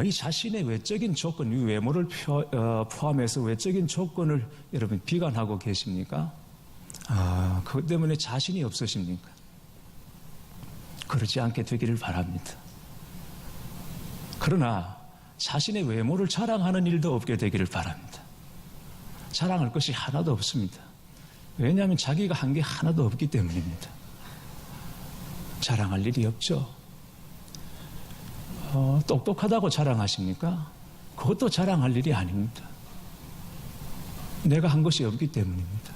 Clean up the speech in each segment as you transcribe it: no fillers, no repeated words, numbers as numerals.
자기 자신의 외적인 조건, 이 외모를 포함해서 외적인 조건을 여러분 비관하고 계십니까? 그것 때문에 자신이 없으십니까? 그러지 않게 되기를 바랍니다. 그러나 자신의 외모를 자랑하는 일도 없게 되기를 바랍니다. 자랑할 것이 하나도 없습니다. 왜냐하면 자기가 한 게 하나도 없기 때문입니다. 자랑할 일이 없죠. 똑똑하다고 자랑하십니까? 그것도 자랑할 일이 아닙니다. 내가 한 것이 없기 때문입니다.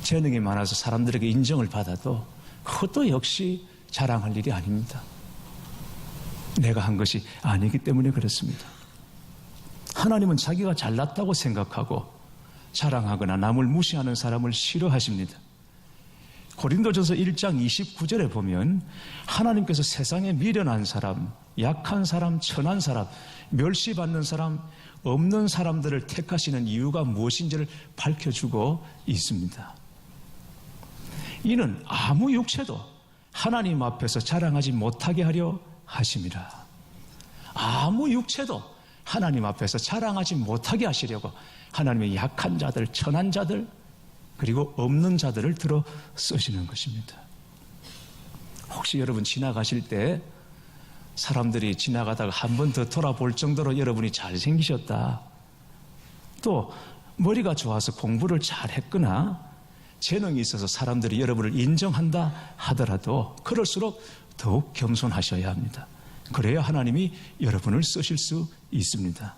재능이 많아서 사람들에게 인정을 받아도 그것도 역시 자랑할 일이 아닙니다. 내가 한 것이 아니기 때문에 그렇습니다. 하나님은 자기가 잘났다고 생각하고 자랑하거나 남을 무시하는 사람을 싫어하십니다. 고린도전서 1장 29절에 보면 하나님께서 세상에 미련한 사람, 약한 사람, 천한 사람, 멸시받는 사람, 없는 사람들을 택하시는 이유가 무엇인지를 밝혀주고 있습니다. 이는 아무 육체도 하나님 앞에서 자랑하지 못하게 하려 하심이라. 아무 육체도 하나님 앞에서 자랑하지 못하게 하시려고 하나님의 약한 자들, 천한 자들, 그리고 없는 자들을 들어 쓰시는 것입니다. 혹시 여러분 지나가실 때 사람들이 지나가다가 한 번 더 돌아볼 정도로 여러분이 잘생기셨다, 또 머리가 좋아서 공부를 잘했거나 재능이 있어서 사람들이 여러분을 인정한다 하더라도 그럴수록 더욱 겸손하셔야 합니다. 그래야 하나님이 여러분을 쓰실 수 있습니다.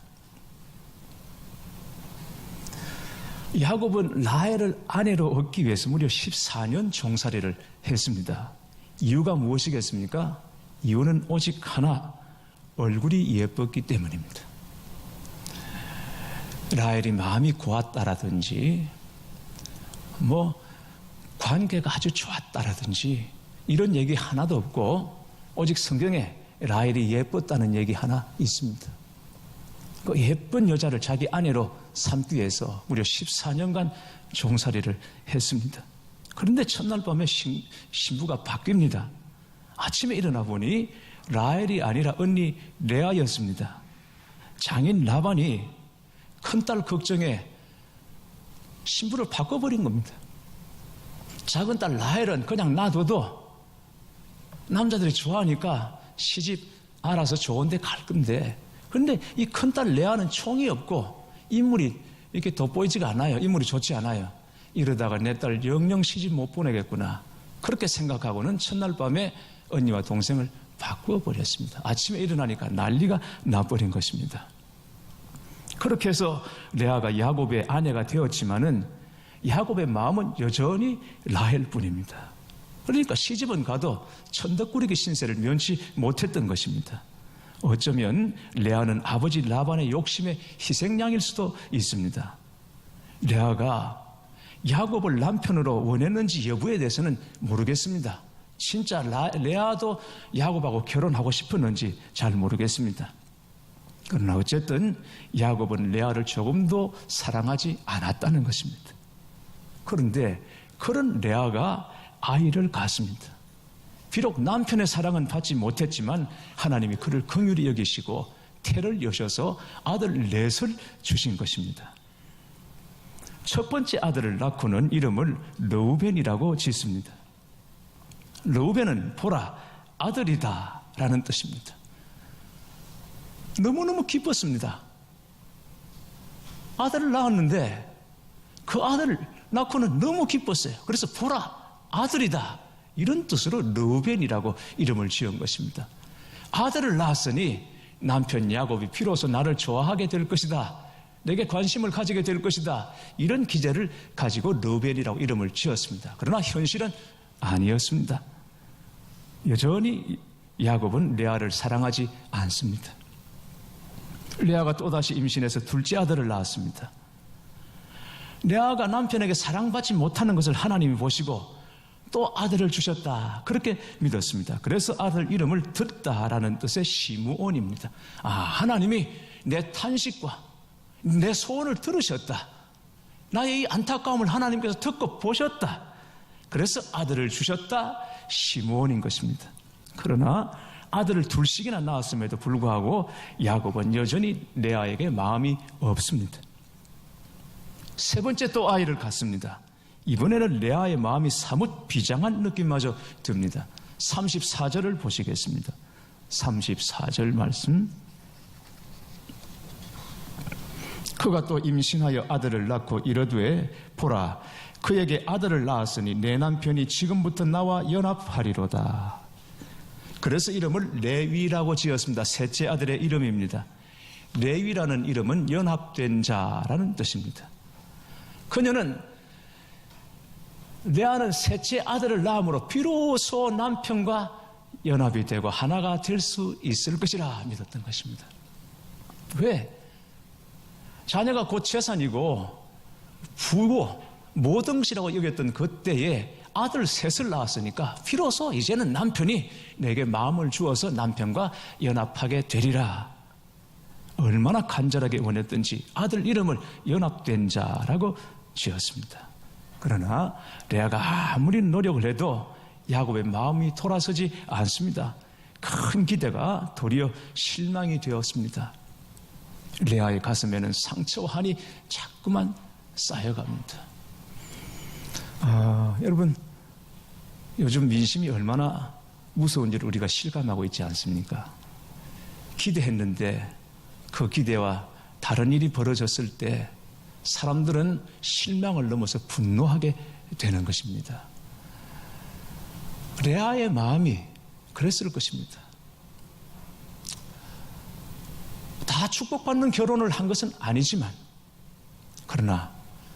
야곱은 라헬을 아내로 얻기 위해서 무려 14년 종살이를 했습니다. 이유가 무엇이겠습니까? 이유는 오직 하나, 얼굴이 예뻤기 때문입니다. 라헬이 마음이 고왔다라든지 관계가 아주 좋았다라든지 이런 얘기 하나도 없고 오직 성경에 라헬이 예뻤다는 얘기 하나 있습니다. 그 예쁜 여자를 자기 아내로 삼기 위해서 무려 14년간 종살이를 했습니다. 그런데 첫날 밤에 신부가 바뀝니다. 아침에 일어나 보니 라헬이 아니라 언니 레아였습니다. 장인 라반이 큰딸 걱정에 신부를 바꿔버린 겁니다. 작은 딸 라헬은 그냥 놔둬도 남자들이 좋아하니까 시집 알아서 좋은 데 갈 건데, 그런데 이 큰딸 레아는 총이 없고 인물이 이렇게 돋보이지가 않아요. 인물이 좋지 않아요. 이러다가 내 딸 영영 시집 못 보내겠구나, 그렇게 생각하고는 첫날 밤에 언니와 동생을 바꾸어 버렸습니다. 아침에 일어나니까 난리가 나버린 것입니다. 그렇게 해서 레아가 야곱의 아내가 되었지만은 야곱의 마음은 여전히 라헬뿐입니다. 그러니까 시집은 가도 천덕꾸러기 신세를 면치 못했던 것입니다. 어쩌면 레아는 아버지 라반의 욕심의 희생양일 수도 있습니다. 레아가 야곱을 남편으로 원했는지 여부에 대해서는 모르겠습니다. 진짜 레아도 야곱하고 결혼하고 싶었는지 잘 모르겠습니다. 그러나 어쨌든 야곱은 레아를 조금도 사랑하지 않았다는 것입니다. 그런데 그런 레아가 아이를 갖습니다. 비록 남편의 사랑은 받지 못했지만 하나님이 그를 긍휼히 여기시고 태를 여셔서 아들 넷을 주신 것입니다. 첫 번째 아들을 낳고는 이름을 르우벤이라고 짓습니다. 르우벤은 보라, 아들이다 라는 뜻입니다. 너무너무 기뻤습니다. 아들을 낳았는데 그 아들을 낳고는 너무 기뻤어요. 그래서 보라, 아들이다, 이런 뜻으로 르우벤이라고 이름을 지은 것입니다. 아들을 낳았으니 남편 야곱이 비로소 나를 좋아하게 될 것이다, 내게 관심을 가지게 될 것이다, 이런 기대를 가지고 르우벤이라고 이름을 지었습니다. 그러나 현실은 아니었습니다. 여전히 야곱은 레아를 사랑하지 않습니다. 레아가 또다시 임신해서 둘째 아들을 낳았습니다. 레아가 남편에게 사랑받지 못하는 것을 하나님이 보시고 또 아들을 주셨다, 그렇게 믿었습니다. 그래서 아들 이름을 듣다라는 뜻의 시므온입니다. 하나님이 내 탄식과 내 소원을 들으셨다, 나의 이 안타까움을 하나님께서 듣고 보셨다, 그래서 아들을 주셨다, 시므온인 것입니다. 그러나 아들을 둘씩이나 낳았음에도 불구하고 야곱은 여전히 레아에게 마음이 없습니다. 세 번째 또 아이를 갖습니다. 이번에는 레아의 마음이 사뭇 비장한 느낌마저 듭니다. 34절을 보시겠습니다. 34절 말씀. 그가 또 임신하여 아들을 낳고 이르되 보라 그에게 아들을 낳았으니 내 남편이 지금부터 나와 연합하리로다. 그래서 이름을 레위라고 지었습니다. 셋째 아들의 이름입니다. 레위라는 이름은 연합된 자라는 뜻입니다. 그녀는 레아는 셋째 아들을 낳음으로 비로소 남편과 연합이 되고 하나가 될 수 있을 것이라 믿었던 것입니다. 왜? 자녀가 곧 재산이고 부고 모든 것이라고 여겼던 그때에 아들 셋을 낳았으니까 비로소 이제는 남편이 내게 마음을 주어서 남편과 연합하게 되리라. 얼마나 간절하게 원했던지 아들 이름을 연합된 자라고 지었습니다. 그러나 레아가 아무리 노력을 해도 야곱의 마음이 돌아서지 않습니다. 큰 기대가 도리어 실망이 되었습니다. 레아의 가슴에는 상처와 한이 자꾸만 쌓여갑니다. 여러분, 요즘 민심이 얼마나 무서운지를 우리가 실감하고 있지 않습니까? 기대했는데 그 기대와 다른 일이 벌어졌을 때 사람들은 실망을 넘어서 분노하게 되는 것입니다. 레아의 마음이 그랬을 것입니다. 다 축복받는 결혼을 한 것은 아니지만 그러나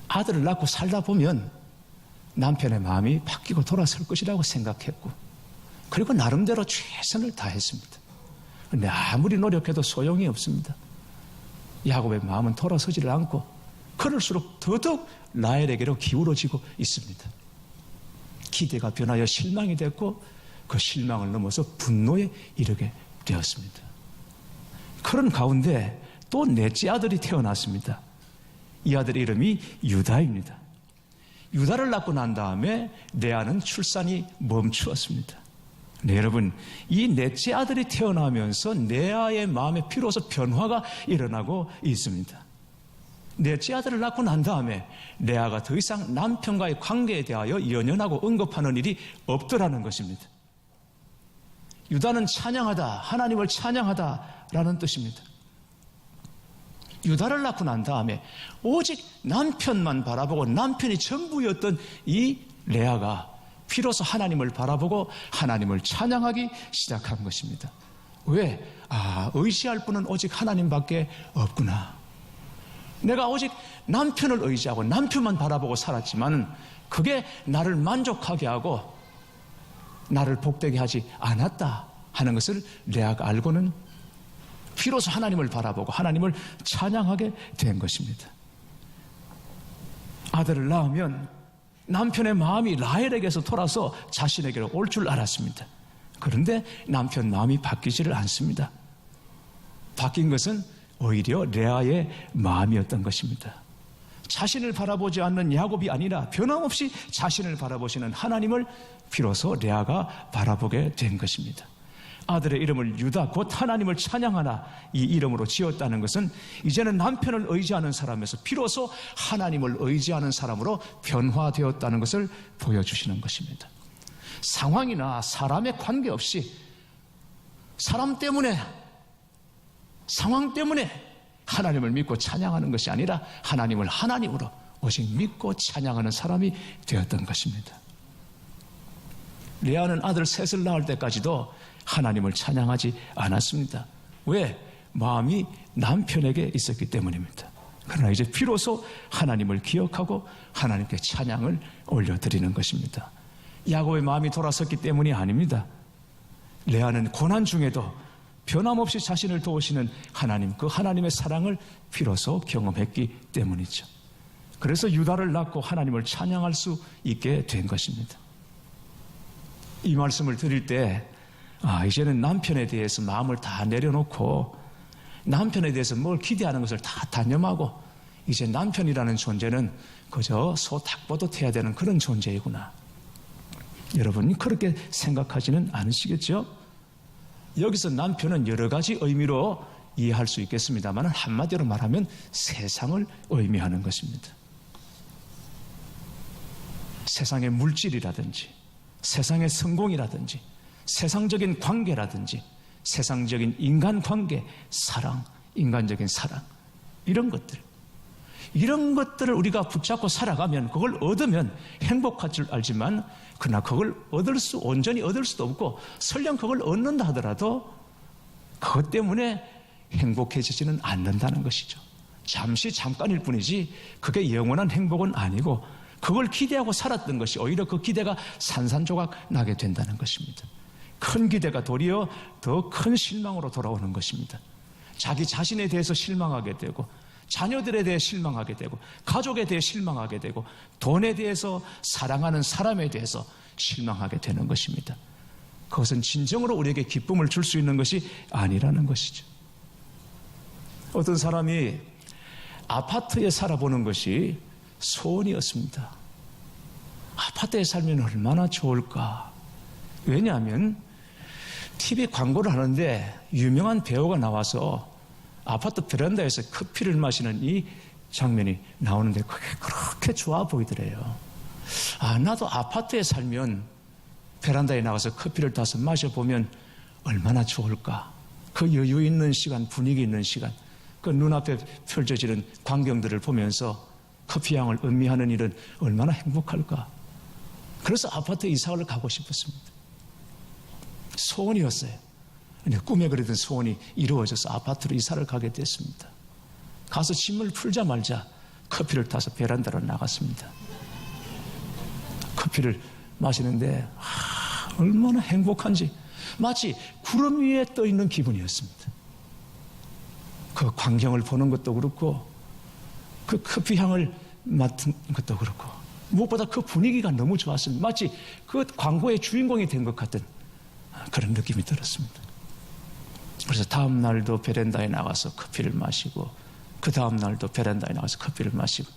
아들을 낳고 살다 보면 남편의 마음이 바뀌고 돌아설 것이라고 생각했고 그리고 나름대로 최선을 다했습니다. 그런데 아무리 노력해도 소용이 없습니다. 야곱의 마음은 돌아서지를 않고 그럴수록 더더욱 라헬에게로 기울어지고 있습니다. 기대가 변하여 실망이 됐고 그 실망을 넘어서 분노에 이르게 되었습니다. 그런 가운데 또 넷째 아들이 태어났습니다. 이 아들의 이름이 유다입니다. 유다를 낳고 난 다음에 레아는 출산이 멈추었습니다. 네, 여러분, 이 넷째 아들이 태어나면서 레아의 마음에 비로소 변화가 일어나고 있습니다. 넷째 아들을 낳고 난 다음에 레아가 더 이상 남편과의 관계에 대하여 연연하고 언급하는 일이 없더라는 것입니다. 유다는 찬양하다, 하나님을 찬양하다라는 뜻입니다. 유다를 낳고 난 다음에 오직 남편만 바라보고 남편이 전부였던 이 레아가 비로소 하나님을 바라보고 하나님을 찬양하기 시작한 것입니다. 왜? 의지할 분은 오직 하나님밖에 없구나. 내가 오직 남편을 의지하고 남편만 바라보고 살았지만 그게 나를 만족하게 하고 나를 복되게 하지 않았다 하는 것을 레아가 알고는 비로소 하나님을 바라보고 하나님을 찬양하게 된 것입니다. 아들을 낳으면 남편의 마음이 라헬에게서 돌아서 자신에게로 올 줄 알았습니다. 그런데 남편 마음이 바뀌지를 않습니다. 바뀐 것은 오히려 레아의 마음이었던 것입니다. 자신을 바라보지 않는 야곱이 아니라 변함없이 자신을 바라보시는 하나님을 비로소 레아가 바라보게 된 것입니다. 아들의 이름을 유다 곧 하나님을 찬양하나 이 이름으로 지었다는 것은 이제는 남편을 의지하는 사람에서 비로소 하나님을 의지하는 사람으로 변화되었다는 것을 보여주시는 것입니다. 상황이나 사람에 관계없이 사람 때문에 상황 때문에 하나님을 믿고 찬양하는 것이 아니라 하나님을 하나님으로 오직 믿고 찬양하는 사람이 되었던 것입니다. 레아는 아들 셋을 낳을 때까지도 하나님을 찬양하지 않았습니다. 왜? 마음이 남편에게 있었기 때문입니다. 그러나 이제 비로소 하나님을 기억하고 하나님께 찬양을 올려드리는 것입니다. 야곱의 마음이 돌아섰기 때문이 아닙니다. 레아는 고난 중에도 변함없이 자신을 도우시는 하나님, 그 하나님의 사랑을 비로소 경험했기 때문이죠. 그래서 유다를 낳고 하나님을 찬양할 수 있게 된 것입니다. 이 말씀을 드릴 때 이제는 남편에 대해서 마음을 다 내려놓고 남편에 대해서 뭘 기대하는 것을 다 단념하고 이제 남편이라는 존재는 그저 소 닭보듯 해야 되는 그런 존재이구나. 여러분 그렇게 생각하지는 않으시겠죠? 여기서 남편은 여러 가지 의미로 이해할 수 있겠습니다만 한마디로 말하면 세상을 의미하는 것입니다. 세상의 물질이라든지 세상의 성공이라든지 세상적인 관계라든지 세상적인 인간관계, 사랑, 인간적인 사랑, 이런 것들을 우리가 붙잡고 살아가면, 그걸 얻으면 행복할 줄 알지만 그러나 그걸 온전히 얻을 수도 없고, 설령 그걸 얻는다 하더라도 그것 때문에 행복해지지는 않는다는 것이죠. 잠깐일 뿐이지 그게 영원한 행복은 아니고, 그걸 기대하고 살았던 것이 오히려 그 기대가 산산조각 나게 된다는 것입니다. 큰 기대가 도리어 더 큰 실망으로 돌아오는 것입니다. 자기 자신에 대해서 실망하게 되고, 자녀들에 대해 실망하게 되고, 가족에 대해 실망하게 되고, 돈에 대해서, 사랑하는 사람에 대해서 실망하게 되는 것입니다. 그것은 진정으로 우리에게 기쁨을 줄 수 있는 것이 아니라는 것이죠. 어떤 사람이 아파트에 살아보는 것이 소원이었습니다. 아파트에 살면 얼마나 좋을까. 왜냐하면 TV 광고를 하는데 유명한 배우가 나와서 아파트 베란다에서 커피를 마시는 이 장면이 나오는데 그게 그렇게 좋아 보이더래요. 나도 아파트에 살면 베란다에 나가서 커피를 타서 마셔보면 얼마나 좋을까. 그 여유 있는 시간, 분위기 있는 시간, 그 눈앞에 펼쳐지는 광경들을 보면서 커피 향을 음미하는 일은 얼마나 행복할까. 그래서 아파트에 이사를 가고 싶었습니다. 소원이었어요. 꿈에 그리던 소원이 이루어져서 아파트로 이사를 가게 됐습니다. 가서 짐을 풀자마자 커피를 타서 베란다로 나갔습니다. 커피를 마시는데 얼마나 행복한지, 마치 구름 위에 떠 있는 기분이었습니다. 그 광경을 보는 것도 그렇고, 그 커피 향을 맡은 것도 그렇고, 무엇보다 그 분위기가 너무 좋았습니다. 마치 그 광고의 주인공이 된 것 같은 그런 느낌이 들었습니다. 그래서 다음 날도 베란다에 나가서 커피를 마시고, 그 다음 날도 베란다에 나가서 커피를 마시고.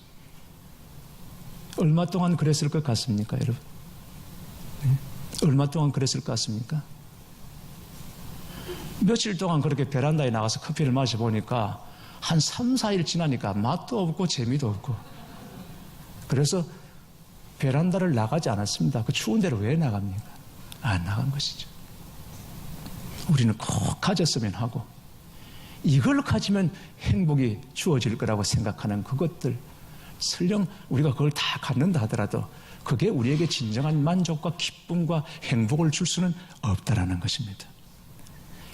얼마 동안 그랬을 것 같습니까, 여러분? 네? 얼마 동안 그랬을 것 같습니까? 며칠 동안 그렇게 베란다에 나가서 커피를 마셔보니까 한 3, 4일 지나니까 맛도 없고 재미도 없고, 그래서 베란다를 나가지 않았습니다. 그 추운 데로 왜 나갑니까? 안 나간 것이죠. 우리는 꼭 가졌으면 하고, 이걸 가지면 행복이 주어질 거라고 생각하는 그것들, 설령 우리가 그걸 다 갖는다 하더라도 그게 우리에게 진정한 만족과 기쁨과 행복을 줄 수는 없다라는 것입니다.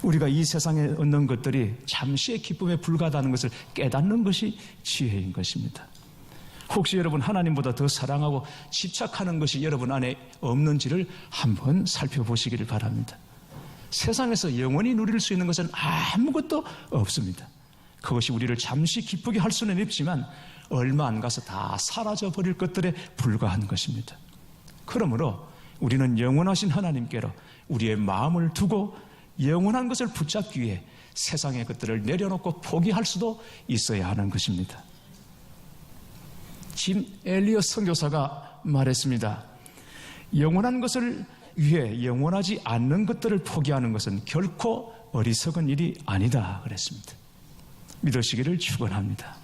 우리가 이 세상에 얻는 것들이 잠시의 기쁨에 불과하다는 것을 깨닫는 것이 지혜인 것입니다. 혹시 여러분 하나님보다 더 사랑하고 집착하는 것이 여러분 안에 없는지를 한번 살펴보시기를 바랍니다. 세상에서 영원히 누릴 수 있는 것은 아무것도 없습니다. 그것이 우리를 잠시 기쁘게 할 수는 있지만 얼마 안 가서 다 사라져버릴 것들에 불과한 것입니다. 그러므로 우리는 영원하신 하나님께로 우리의 마음을 두고 영원한 것을 붙잡기 위해 세상의 것들을 내려놓고 포기할 수도 있어야 하는 것입니다. 짐 엘리엇 선교사가 말했습니다. 영원한 것을 위해 영원하지 않는 것들을 포기하는 것은 결코 어리석은 일이 아니다 그랬습니다. 믿으시기를 축원합니다.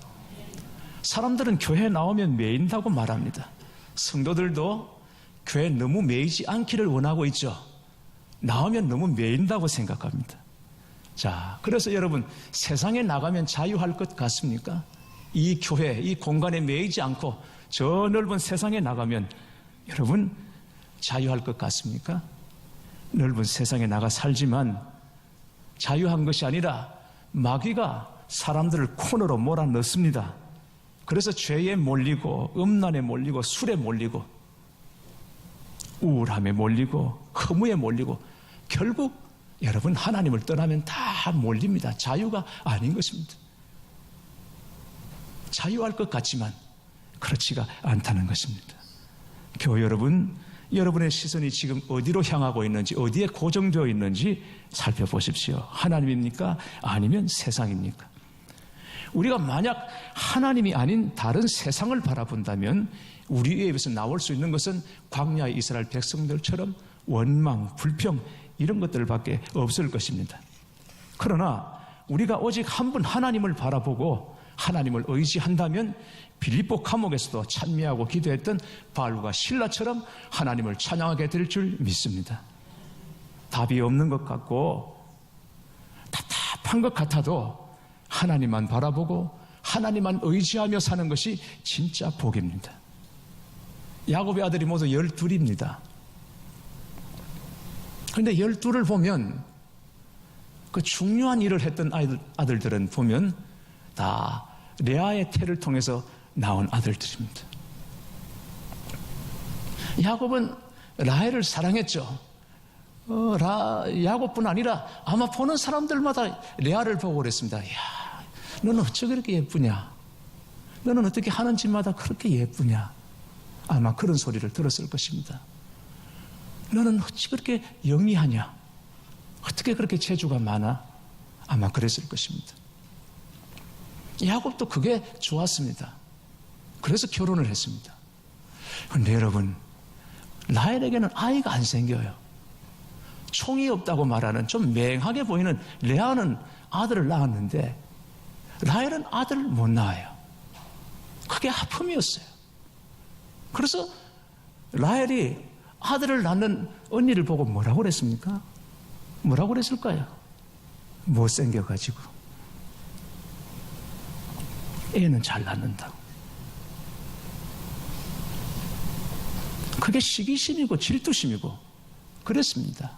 사람들은 교회에 나오면 매인다고 말합니다. 성도들도 교회에 너무 매이지 않기를 원하고 있죠. 나오면 너무 매인다고 생각합니다. 자, 그래서 여러분, 세상에 나가면 자유할 것 같습니까? 이 교회, 이 공간에 매이지 않고 저 넓은 세상에 나가면 여러분 자유할 것 같습니까? 넓은 세상에 나가 살지만 자유한 것이 아니라 마귀가 사람들을 코너로 몰아넣습니다. 그래서 죄에 몰리고 음란에 몰리고 술에 몰리고 우울함에 몰리고 허무에 몰리고 결국 여러분 하나님을 떠나면 다 몰립니다. 자유가 아닌 것입니다. 자유할 것 같지만 그렇지가 않다는 것입니다. 교회 여러분, 여러분의 시선이 지금 어디로 향하고 있는지, 어디에 고정되어 있는지 살펴보십시오. 하나님입니까? 아니면 세상입니까? 우리가 만약 하나님이 아닌 다른 세상을 바라본다면 우리 입에서 나올 수 있는 것은 광야의 이스라엘 백성들처럼 원망, 불평, 이런 것들밖에 없을 것입니다. 그러나 우리가 오직 한 분 하나님을 바라보고 하나님을 의지한다면 빌립보 감옥에서도 찬미하고 기도했던 바울과 실라처럼 하나님을 찬양하게 될 줄 믿습니다. 답이 없는 것 같고 답답한 것 같아도 하나님만 바라보고 하나님만 의지하며 사는 것이 진짜 복입니다. 야곱의 아들이 모두 12입니다. 그런데 12를 보면 그 중요한 일을 했던 아들들은 보면 다 레아의 태를 통해서 나온 아들들입니다. 야곱은 라헬을 사랑했죠. 야곱뿐 아니라 아마 보는 사람들마다 레아를 보고 그랬습니다. 야, 너는 어찌 그렇게 예쁘냐? 너는 어떻게 하는 짓마다 그렇게 예쁘냐? 아마 그런 소리를 들었을 것입니다. 너는 어찌 그렇게 영리하냐? 어떻게 그렇게 재주가 많아? 아마 그랬을 것입니다. 야곱도 그게 좋았습니다. 그래서 결혼을 했습니다. 그런데 여러분, 라헬에게는 아이가 안 생겨요. 총이 없다고 말하는 좀 맹하게 보이는 레아는 아들을 낳았는데 라헬은 아들을 못 낳아요. 그게 아픔이었어요. 그래서 라헬이 아들을 낳는 언니를 보고 뭐라고 그랬습니까? 뭐라고 그랬을까요? 못생겨가지고 애는 잘 낳는다고. 그게 시기심이고 질투심이고 그랬습니다.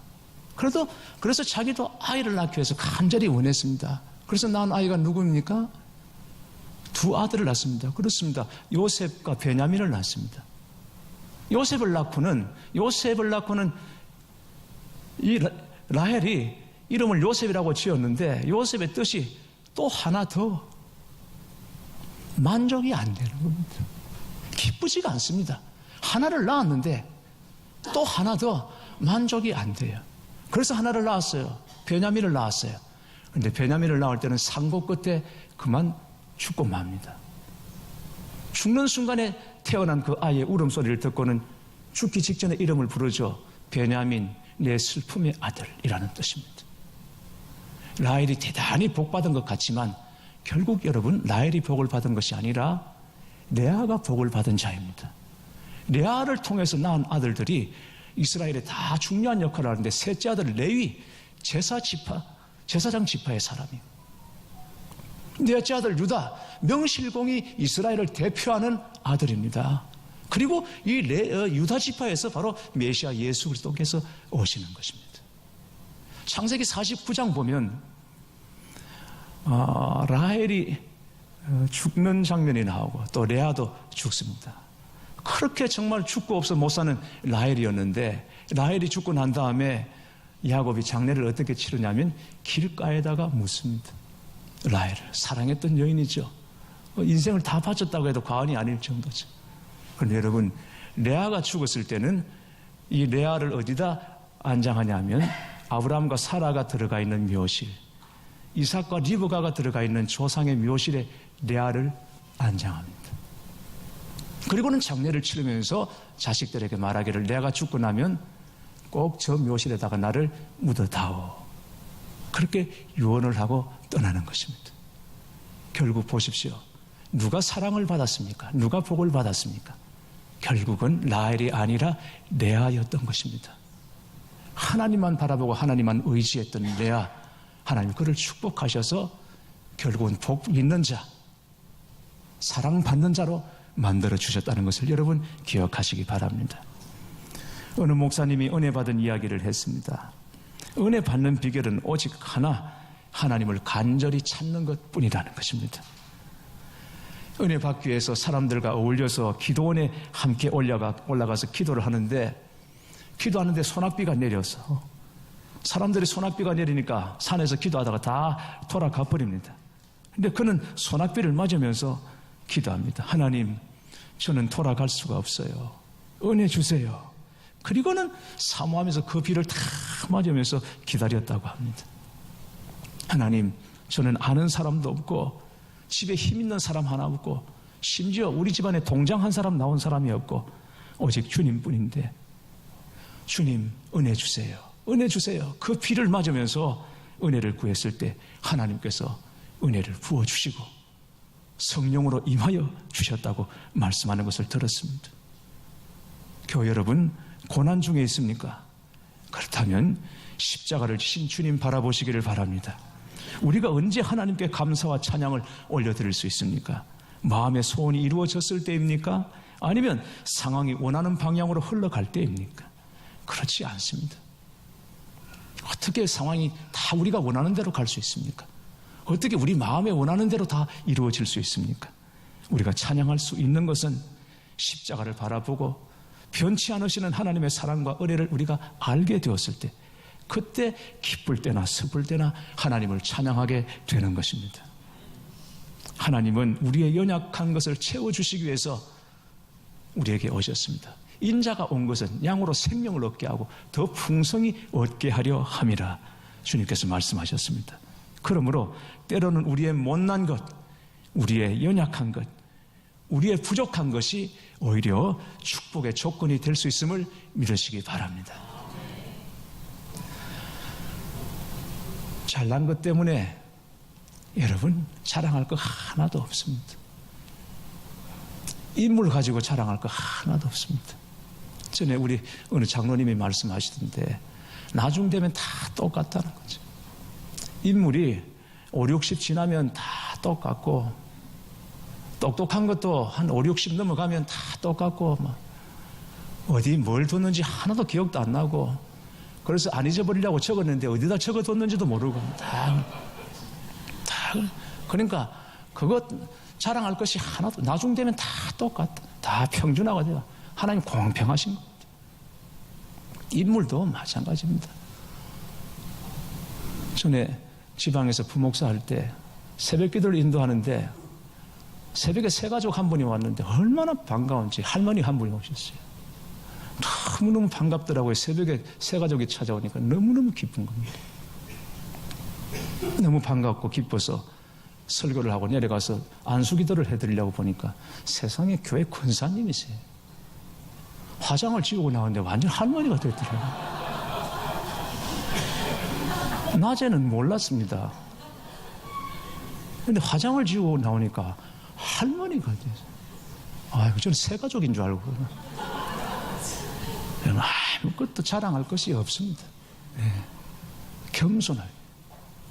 그래서 자기도 아이를 낳기 위해서 간절히 원했습니다. 그래서 낳은 아이가 누구입니까? 2 아들을 낳습니다. 그렇습니다. 요셉과 베냐민을 낳습니다. 요셉을 낳고는 이 라헬이 이름을 요셉이라고 지었는데 요셉의 뜻이 또 하나 더 만족이 안 되는 겁니다. 기쁘지가 않습니다. 하나를 낳았는데 또 하나 더 만족이 안 돼요. 그래서 하나를 낳았어요. 베냐민을 낳았어요. 그런데 베냐민을 낳을 때는 상고 끝에 그만 죽고 맙니다. 죽는 순간에 태어난 그 아이의 울음소리를 듣고는 죽기 직전에 이름을 부르죠. 베냐민, 내 슬픔의 아들이라는 뜻입니다. 라헬이 대단히 복받은 것 같지만 결국 여러분, 라헬이 복을 받은 것이 아니라 레아가 복을 받은 자입니다. 레아를 통해서 낳은 아들들이 이스라엘에 다 중요한 역할을 하는데 셋째 아들 레위, 제사장 지파의 사람이에요. 넷째 아들 유다, 명실공히 이스라엘을 대표하는 아들입니다. 그리고 이 유다 지파에서 바로 메시아 예수 그리스도께서 오시는 것입니다. 창세기 49장 보면 라헬이 죽는 장면이 나오고 또 레아도 죽습니다. 그렇게 정말 죽고 없어 못 사는 라헬이었는데 라헬이 죽고 난 다음에 야곱이 장례를 어떻게 치르냐면 길가에다가 묻습니다. 라헬을 사랑했던 여인이죠. 인생을 다 바쳤다고 해도 과언이 아닐 정도죠. 그런데 여러분, 레아가 죽었을 때는 이 레아를 어디다 안장하냐면 아브라함과 사라가 들어가 있는 묘실, 이삭과 리브가가 들어가 있는 조상의 묘실에 레아를 안장합니다. 그리고는 장례를 치르면서 자식들에게 말하기를 내가 죽고 나면 꼭 저 묘실에다가 나를 묻어다오. 그렇게 유언을 하고 떠나는 것입니다. 결국 보십시오. 누가 사랑을 받았습니까? 누가 복을 받았습니까? 결국은 라헬이 아니라 레아였던 것입니다. 하나님만 바라보고 하나님만 의지했던 레아, 하나님 그를 축복하셔서 결국은 복 있는 자, 사랑받는 자로 만들어 주셨다는 것을 여러분 기억하시기 바랍니다. 어느 목사님이 은혜 받은 이야기를 했습니다. 은혜 받는 비결은 오직 하나, 하나님을 간절히 찾는 것뿐이라는 것입니다. 은혜 받기 위해서 사람들과 어울려서 기도원에 함께 올라가서 기도를 하는데 기도하는데 소낙비가 내려서 사람들이 소낙비가 내리니까 산에서 기도하다가 다 돌아가 버립니다. 근데 그는 소낙비를 맞으면서 기도합니다. 하나님, 저는 돌아갈 수가 없어요. 은혜 주세요. 그리고는 사모하면서 그 비를 다 맞으면서 기다렸다고 합니다. 하나님, 저는 아는 사람도 없고 집에 힘 있는 사람 하나 없고 심지어 우리 집안에 동장 한 사람 나온 사람이 없고 오직 주님뿐인데 주님 은혜 주세요. 은혜 주세요. 그 피를 맞으면서 은혜를 구했을 때 하나님께서 은혜를 부어주시고 성령으로 임하여 주셨다고 말씀하는 것을 들었습니다. 교회 여러분, 고난 중에 있습니까? 그렇다면 십자가를 지신 주님 바라보시기를 바랍니다. 우리가 언제 하나님께 감사와 찬양을 올려드릴 수 있습니까? 마음의 소원이 이루어졌을 때입니까? 아니면 상황이 원하는 방향으로 흘러갈 때입니까? 그렇지 않습니다. 어떻게 상황이 다 우리가 원하는 대로 갈 수 있습니까? 어떻게 우리 마음에 원하는 대로 다 이루어질 수 있습니까? 우리가 찬양할 수 있는 것은 십자가를 바라보고 변치 않으시는 하나님의 사랑과 은혜를 우리가 알게 되었을 때, 그때 기쁠 때나 슬플 때나 하나님을 찬양하게 되는 것입니다. 하나님은 우리의 연약한 것을 채워주시기 위해서 우리에게 오셨습니다. 인자가 온 것은 양으로 생명을 얻게 하고 더 풍성히 얻게 하려 함이라 주님께서 말씀하셨습니다. 그러므로 때로는 우리의 못난 것, 우리의 연약한 것, 우리의 부족한 것이 오히려 축복의 조건이 될 수 있음을 믿으시기 바랍니다. 잘난 것 때문에 여러분 자랑할 거 하나도 없습니다. 인물 가지고 자랑할 거 하나도 없습니다. 전에 우리 어느 장로님이 말씀하시던데 나중 되면 다 똑같다는 거죠. 인물이 5, 60 지나면 다 똑같고, 똑똑한 것도 한 5, 60 넘어가면 다 똑같고, 어디 뭘 뒀는지 하나도 기억도 안 나고, 그래서 안 잊어버리려고 적었는데 어디다 적어뒀는지도 모르고 다 그러니까 그것 자랑할 것이 하나도, 나중 되면 다 똑같다. 다 평준화가 돼요. 하나님 공평하신 겁니다. 인물도 마찬가지입니다. 전에 지방에서 부목사 할 때 새벽 기도를 인도하는데 새벽에 새 가족 한 분이 왔는데 얼마나 반가운지 할머니 한 분이 오셨어요. 너무너무 반갑더라고요. 새벽에 새 가족이 찾아오니까 너무너무 기쁜 겁니다. 너무 반갑고 기뻐서 설교를 하고 내려가서 안수기도를 해드리려고 보니까 세상에 교회 권사님이세요. 화장을 지우고 나왔는데 완전 할머니가 됐더라고요. 낮에는 몰랐습니다. 근데 화장을 지우고 나오니까 할머니가 됐어요. 아이고, 저는 새 가족인 줄 알고. 아무것도 자랑할 것이 없습니다. 네. 겸손하게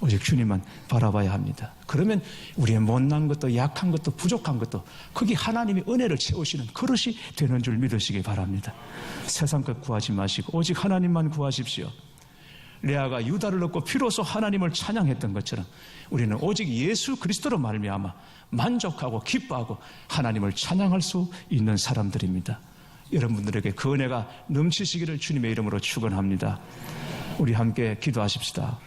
오직 주님만 바라봐야 합니다. 그러면 우리의 못난 것도 약한 것도 부족한 것도 거기 하나님이 은혜를 채우시는 그릇이 되는 줄 믿으시기 바랍니다. 세상 것 구하지 마시고 오직 하나님만 구하십시오. 레아가 유다를 얻고 비로소 하나님을 찬양했던 것처럼 우리는 오직 예수 그리스도로 말미암아 만족하고 기뻐하고 하나님을 찬양할 수 있는 사람들입니다. 여러분들에게 그 은혜가 넘치시기를 주님의 이름으로 축원합니다. 우리 함께 기도하십시다.